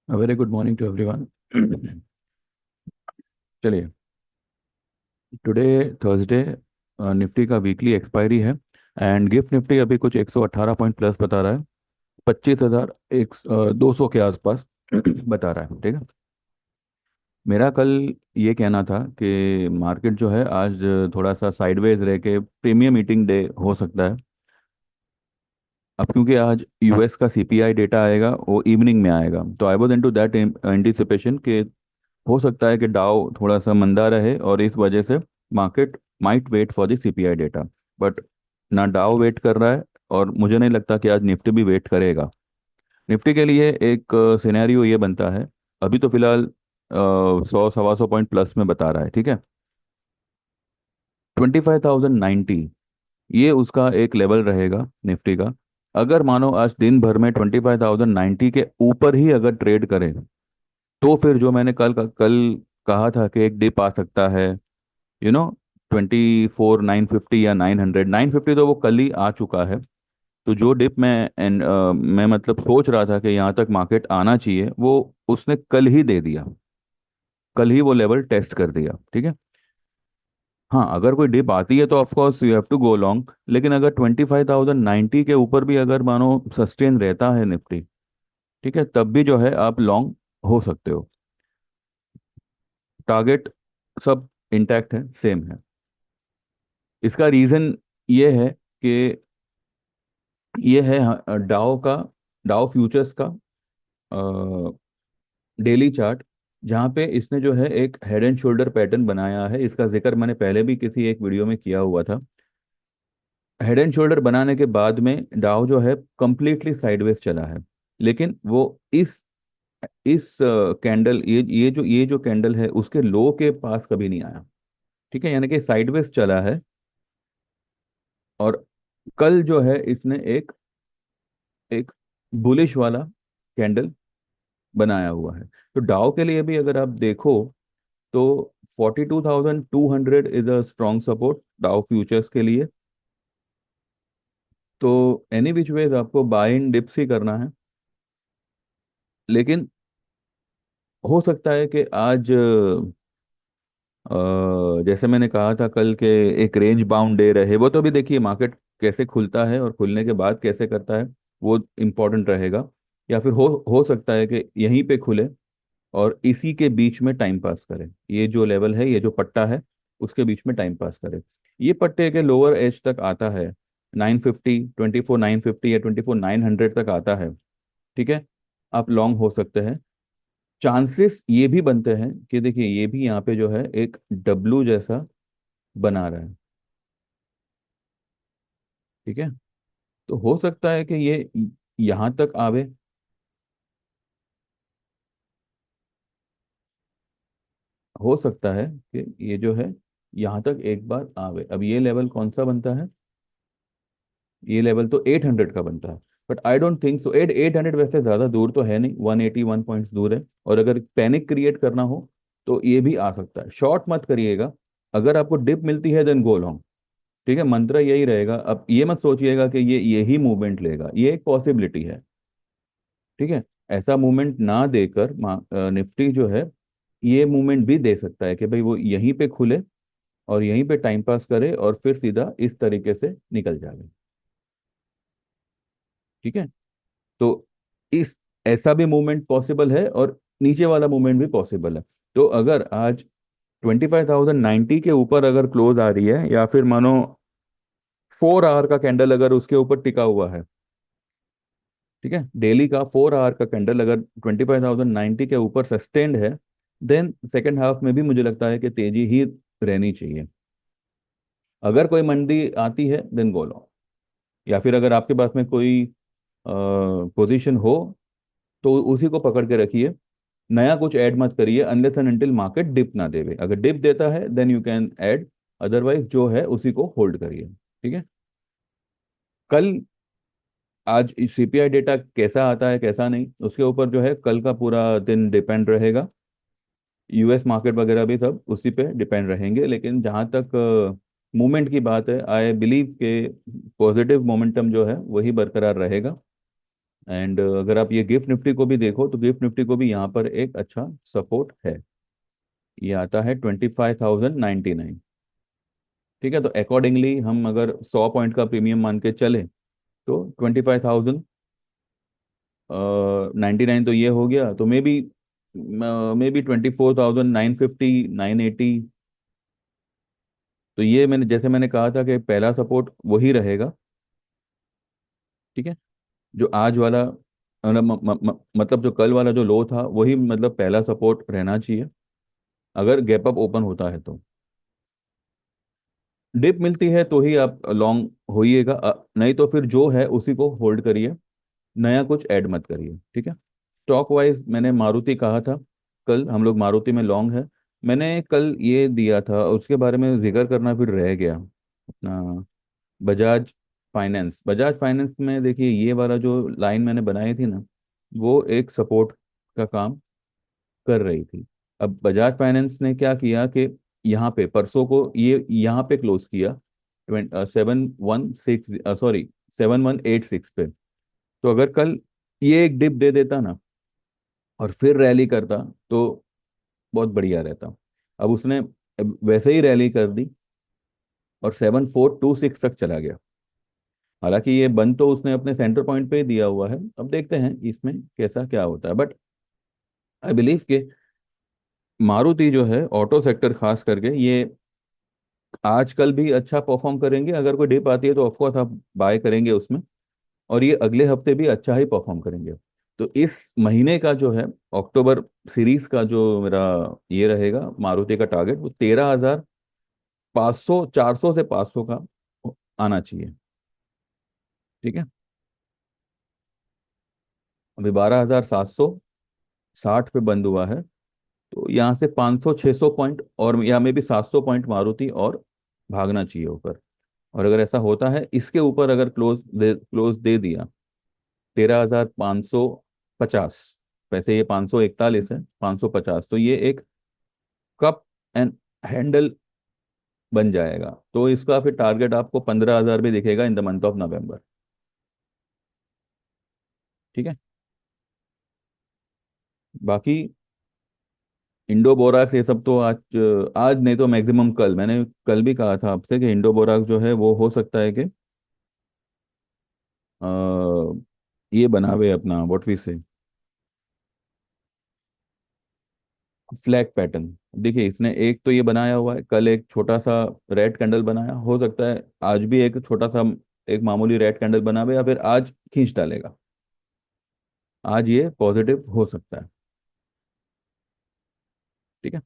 Very good morning to everyone. चलिए, today Thursday, Nifty का weekly expiry है। And Gift Nifty अभी कुछ 118 पॉइंट प्लस बता रहा है। 25,000 1 200 के आसपास बता रहा है। ठीक है। मेरा कल ये कहना था कि मार्केट जो है आज थोड़ा सा साइडवेज रह के प्रीमियम मीटिंग डे हो सकता है। अब क्योंकि आज यूएस का सीपीआई डेटा आएगा, वो इवनिंग में आएगा, तो I was into that anticipation के हो सकता है कि डाउ थोड़ा सा मंदा रहे और इस वजह से market might wait for the CPI data. But ना डाउ वेट कर रहा है, और मुझे नहीं लगता कि आज निफ्टी भी वेट करेगा। निफ्टी के लिए एक सिनेरियो ये बनता है। अभी तो फिलहाल 100 सवा 100 पॉइंट प्लस में बता रहा है। ठीक है। 25,090 ये उसका एक लेवल रहेगा निफ्टी का। अगर मानो आज दिन भर में 25,090 के ऊपर ही अगर ट्रेड करे, तो फिर जो मैंने कल कहा था कि एक डिप आ सकता है, 24,950 या 900 950, तो वो कल ही आ चुका है। तो जो डिप मैं मतलब सोच रहा था कि यहाँ तक मार्केट आना चाहिए, वो उसने कल ही दे दिया। कल ही वो लेवल टेस्ट कर दिया। ठीक है। हाँ, अगर कोई डिप आती है तो of course you have to go long, लेकिन अगर 25,090 के ऊपर भी अगर मानो सस्टेन रहता है निफ्टी, ठीक है, तब भी जो है आप लॉन्ग हो सकते हो। टारगेट सब इंटैक्ट है, सेम है। इसका रीजन ये है कि ये है डाओ का, डाओ फ्यूचर्स का डेली चार्ट, जहाँ पे इसने जो है एक हेड एंड शोल्डर पैटर्न बनाया है। इसका जिक्र मैंने पहले भी किसी एक वीडियो में किया हुआ था। हेड एंड शोल्डर बनाने के बाद में डाउ जो है कंप्लीटली साइडवेज चला है, लेकिन वो इस कैंडल, ये जो कैंडल है उसके लो के पास कभी नहीं आया। ठीक है, यानी कि साइडवेज चला है। और कल जो है इसने एक एक बुलिश वाला कैंडल बनाया हुआ है। तो डाउ के लिए भी अगर आप देखो, तो 42,200 is a strong support Dow futures के लिए। तो एनी विच वेज आपको बाय इन डिप्स ही करना है। लेकिन हो सकता है कि आज जैसे मैंने कहा था कल के, एक रेंज बाउंड डे रहे। वो तो अभी देखिए मार्केट कैसे खुलता है और खुलने के बाद कैसे करता है, वो इम्पोर्टेंट रहेगा। या फिर हो सकता है कि यहीं पे खुले और इसी के बीच में टाइम पास करे। ये जो लेवल है, ये जो पट्टा है, उसके बीच में टाइम पास करे। ये पट्टे के लोअर एज तक आता है 950, 24,950 या 24,900 तक आता है। ठीक है। आप लॉन्ग हो सकते हैं। चांसेस ये भी बनते हैं कि देखिए ये भी यहाँ पे जो है एक डब्लू जैसा बना रहा है। ठीक है। तो हो सकता है कि ये यहाँ तक आवे। हो सकता है कि ये जो है यहाँ तक एक बार आवे। अब ये लेवल कौन सा बनता है? ये लेवल तो 800 का बनता है। But I don't think so. 800 वैसे ज़्यादा दूर तो है नहीं, 181 पॉइंट्स दूर है। और अगर पैनिक क्रिएट करना हो तो ये भी आ सकता है। शॉर्ट मत करिएगा। अगर आपको डिप मिलती है देन गो लॉन्ग। ठीक है, मंत्र यही रहेगा। अब ये मत सोचिएगा कि ये यही मूवमेंट लेगा, ये एक पॉसिबिलिटी है। ठीक है। ऐसा मूवमेंट ना देकर निफ्टी जो है ये मूवमेंट भी दे सकता है कि भाई वो यहीं पे खुले और यहीं पे टाइम पास करे और फिर सीधा इस तरीके से निकल जाए। ठीक है। तो इस ऐसा भी मूवमेंट पॉसिबल है और नीचे वाला मूवमेंट भी पॉसिबल है। तो अगर आज 25,090 के ऊपर अगर क्लोज आ रही है, या फिर मानो 4 आवर का कैंडल अगर उसके ऊपर टिका हुआ है, ठीक है, डेली का 4 आवर का कैंडल अगर 25,090 के ऊपर सस्टेन्ड है, देन सेकेंड हाफ में भी मुझे लगता है कि तेजी ही रहनी चाहिए। अगर कोई मंदी आती है देन गो लो। या फिर अगर आपके पास में कोई पोजीशन हो तो उसी को पकड़ के रखिए। नया कुछ ऐड मत करिए unless and until market dip ना देवे। अगर डिप देता है then you can add, otherwise जो है उसी को होल्ड करिए। ठीक है। कल आज सीपीआई डेटा कैसा आता है कैसा नहीं, उसके ऊपर जो है कल का पूरा दिन डिपेंड रहेगा। यूएस मार्केट वगैरह भी सब उसी पे डिपेंड रहेंगे। लेकिन जहाँ तक मूवमेंट की बात है, आई बिलीव के पॉजिटिव मोमेंटम जो है वही बरकरार रहेगा। एंड अगर आप ये गिफ्ट निफ्टी को भी देखो तो गिफ्ट निफ्टी को भी यहाँ पर एक अच्छा सपोर्ट है। ये आता है 25,099। ठीक है, तो अकॉर्डिंगली हम अगर 100 पॉइंट का प्रीमियम मान के चले तो 25,099 तो ये हो गया, तो मे बी 24,950 980। तो ये जैसे मैंने कहा था कि पहला सपोर्ट वही रहेगा। ठीक है, जो आज वाला मतलब जो कल वाला जो लो था वही मतलब पहला सपोर्ट रहना चाहिए, अगर गैप अप ओपन होता है तो। डिप मिलती है तो ही आप लॉन्ग होइएगा, नहीं तो फिर जो है उसी को होल्ड करिए, नया कुछ ऐड मत करिए। ठीक है, स्टॉक वाइज मैंने मारुति कहा था, कल हम लोग मारुति में लॉन्ग है। मैंने कल ये दिया था, उसके बारे में जिक्र करना फिर रह गया अपना, बजाज फाइनेंस। बजाज फाइनेंस में देखिए ये वाला जो लाइन मैंने बनाई थी ना, वो एक सपोर्ट का काम कर रही थी। अब बजाज फाइनेंस ने क्या किया कि यहाँ पे परसों को ये यहाँ पे क्लोज किया 716, सॉरी 7186 पे। तो अगर कल ये एक डिप दे देता ना और फिर रैली करता तो बहुत बढ़िया रहता। अब उसने वैसे ही रैली कर दी और 7426 तक चला गया। हालांकि ये बंद तो उसने अपने सेंटर पॉइंट पे ही दिया हुआ है, अब देखते हैं इसमें कैसा क्या होता है। बट आई बिलीव कि मारुति जो है ऑटो सेक्टर खास करके ये आजकल भी अच्छा परफॉर्म करेंगे, अगर कोई डिप आती है तो ऑफकोर्स आप बाय करेंगे उसमें, और ये अगले हफ्ते भी अच्छा ही परफॉर्म करेंगे। तो इस महीने का जो है अक्टूबर सीरीज का जो मेरा ये रहेगा मारुति का टारगेट, वो 13,500, 400 से 500 का आना चाहिए। ठीक है, अभी 12,760 पे बंद हुआ है, तो यहाँ से 500 600 पॉइंट और या में भी 700 पॉइंट मारुति और भागना चाहिए ऊपर। और अगर ऐसा होता है, इसके ऊपर अगर क्लोज दे दिया 13,550, वैसे ये 541 है, 550, तो ये एक कप एंड हैंडल बन जाएगा, तो इसका फिर टारगेट आपको 15,000 भी दिखेगा in the month of November. ठीक है, बाकी इंडो बोराक्स ये सब तो आज, आज नहीं तो मैक्सिमम कल, मैंने कल भी कहा था आपसे कि इंडो बोराक्स जो है वो हो सकता है कि ये बनावे अपना व्हाट वी से फ्लैग पैटर्न। देखिए इसने एक तो ये बनाया हुआ है, कल एक छोटा सा रेड कैंडल बनाया, हो सकता है आज भी एक छोटा सा एक मामूली रेड कैंडल बनावे या फिर आज खींच डालेगा। आज ये पॉजिटिव हो सकता है। ठीक है,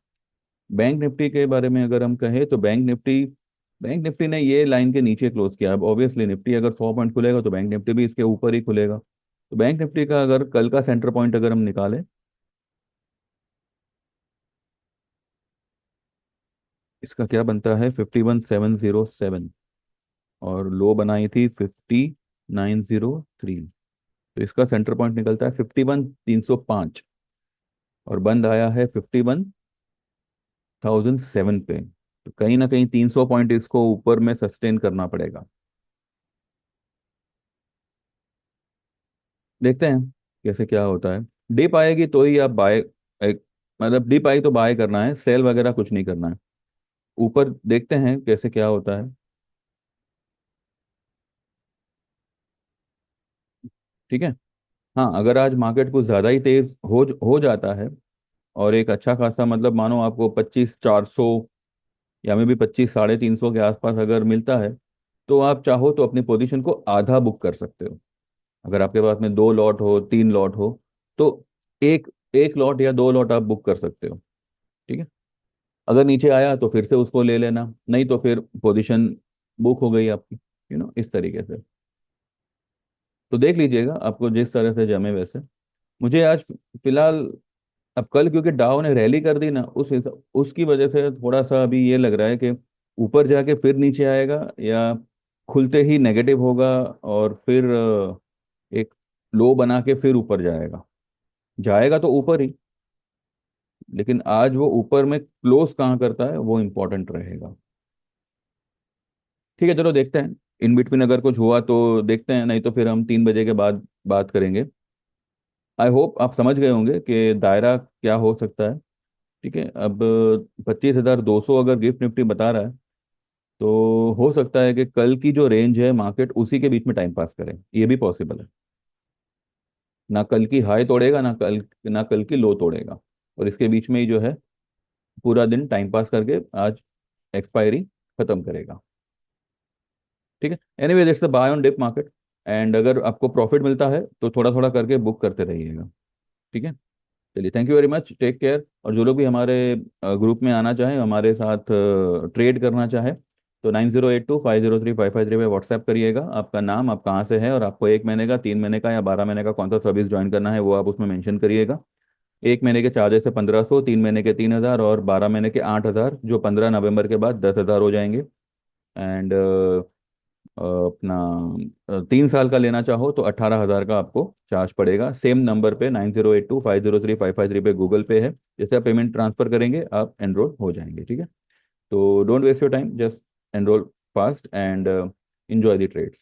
बैंक निफ्टी के बारे में अगर हम कहें तो बैंक निफ्टी ने ये लाइन के नीचे क्लोज किया। अब ऑब्वियसली निफ्टी अगर 100 पॉइंट खुलेगा तो बैंक निफ्टी भी इसके ऊपर ही खुलेगा। तो बैंक निफ्टी का अगर कल का सेंटर पॉइंट अगर हम निकालें, इसका क्या बनता है 51,707, और लो बनाई थी 50,903। तो इसका सेंटर पॉइंट निकलता है 51,305, और बंद आया है 51,007 पे। तो कहीं ना कहीं 300 पॉइंट इसको ऊपर में सस्टेन करना पड़ेगा। देखते हैं कैसे क्या होता है। डिप आएगी तो ही आप बाय, एक मतलब डिप आई तो बाय करना है, सेल वगैरह कुछ नहीं करना है। ऊपर देखते हैं कैसे क्या होता है। ठीक है, हाँ अगर आज मार्केट कुछ ज़्यादा ही तेज हो जाता है और एक अच्छा खासा मतलब मानो आपको 25,400 या में भी 25,350 के आसपास अगर मिलता है, तो आप चाहो तो अपनी पोजीशन को आधा बुक कर सकते हो। अगर आपके पास में 2 लॉट हो 3 लॉट हो तो एक एक लॉट या 2 लॉट आप बुक कर सकते हो। ठीक है, अगर नीचे आया तो फिर से उसको ले लेना, नहीं तो फिर पोजीशन बुक हो गई आपकी, इस तरीके से। तो देख लीजिएगा आपको जिस तरह से जमे वैसे। मुझे आज फिलहाल, अब कल क्योंकि डाउ ने रैली कर दी ना, उसकी वजह से थोड़ा सा अभी ये लग रहा है कि ऊपर जाके फिर नीचे आएगा या खुलते ही नेगेटिव होगा और फिर एक लो बना के फिर ऊपर जाएगा। जाएगा तो ऊपर ही, लेकिन आज वो ऊपर में क्लोज कहाँ करता है वो इम्पोर्टेंट रहेगा। ठीक है, चलो देखते हैं। इन बिटवीन अगर कुछ हुआ तो देखते हैं, नहीं तो फिर हम 3 बजे के बाद बात करेंगे। आई होप आप समझ गए होंगे कि दायरा क्या हो सकता है। ठीक है, अब 25,200 अगर गिफ्ट निफ्टी बता रहा है, तो हो सकता है कि कल की जो रेंज है मार्केट उसी के बीच में टाइम पास करे, ये भी पॉसिबल है। ना कल की हाई तोड़ेगा, ना कल की लो तोड़ेगा, और इसके बीच में ही जो है पूरा दिन टाइम पास करके आज एक्सपायरी खत्म करेगा। ठीक है, anyway it's a buy on dip market, and अगर आपको प्रॉफिट मिलता है तो थोड़ा थोड़ा करके बुक करते रहिएगा। ठीक है, चलिए, thank you very much, take care. और जो लोग भी हमारे ग्रुप में आना चाहें, हमारे साथ ट्रेड करना चाहे, तो 9082503553 पे व्हाट्सएप करिएगा। आपका नाम, आप कहाँ से हैं, और आपको 1 महीने का, 3 महीने का या 12 महीने का कौन सा सर्विस ज्वाइन करना है वो आप उसमें मेंशन करिएगा। 1 महीने के चार्जेस है 1500, 3 महीने के 3000, और 12 महीने के 8000, जो 15 नवंबर के बाद 10,000 हो जाएंगे। एंड अपना 3 साल का लेना चाहो तो 18,000 का आपको चार्ज पड़ेगा। सेम नंबर पे 9082503553 पे गूगल पे है, जैसे आप पेमेंट ट्रांसफर करेंगे आप एनरोल हो जाएंगे। ठीक है, तो don't waste your time, just enroll fast and enjoy the trades.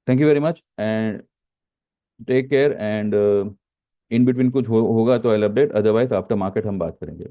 Thank you very much and take care, and in between कुछ होगा तो I update, otherwise after market हम बात करेंगे।